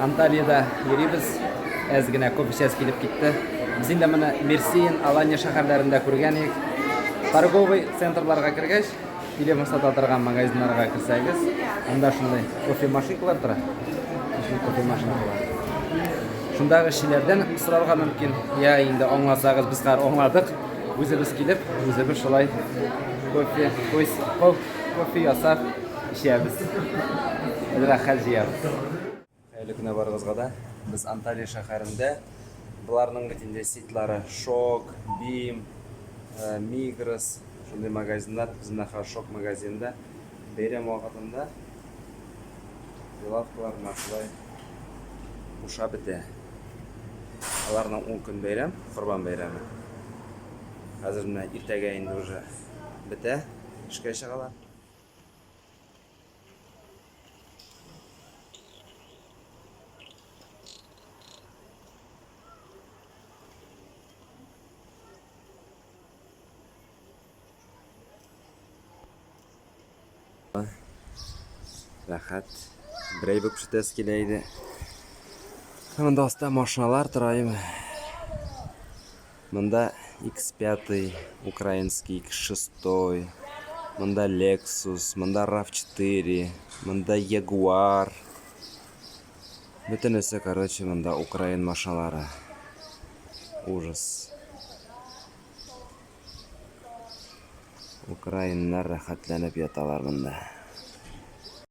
Анталияда йөрибез. Әз генә кофе эчәс килеп китте. Без инде моны Мерсин, Алания шәһәрләрендә күргән идек. Торговый центрларга кергәч, телефон сата торган магазиннарга кирсәгез, анда шундый кофе машинкалар тора. Кофе машинкалар. Шундагы эшчеләрдән сорарга мөмкин. Я инде аңласагыз, без кар аңладык. Үзебез килеп, үзебез шулай кофе ясап эчәбез. Рәхәт җыябыз. Хәерле көне барыгызга да. Без Анталия шәһәрендә буларның бит инде ситлары Шок, Бим, Мигрос, шундый магазиннар, безнең Шок магазинында бәйрәм вакытында прилавкалар шулай бушап бетә. Аларның 10 көн бәйрәм, Корбан бәйрәме. Хәзер менә иртәгә инде уже бетә, эшкә чыгалар. Рәхәт. Берәй бик шүтәс килә иде. Монда аста машиналар тора име. Монда X5 украинский, X6, монда Lexus, монда RAV4, монда Jaguar. Бөтенесе, короче, монда Украин машиналары. Ужас. Украиннар рәхәтләнеп яталар монда.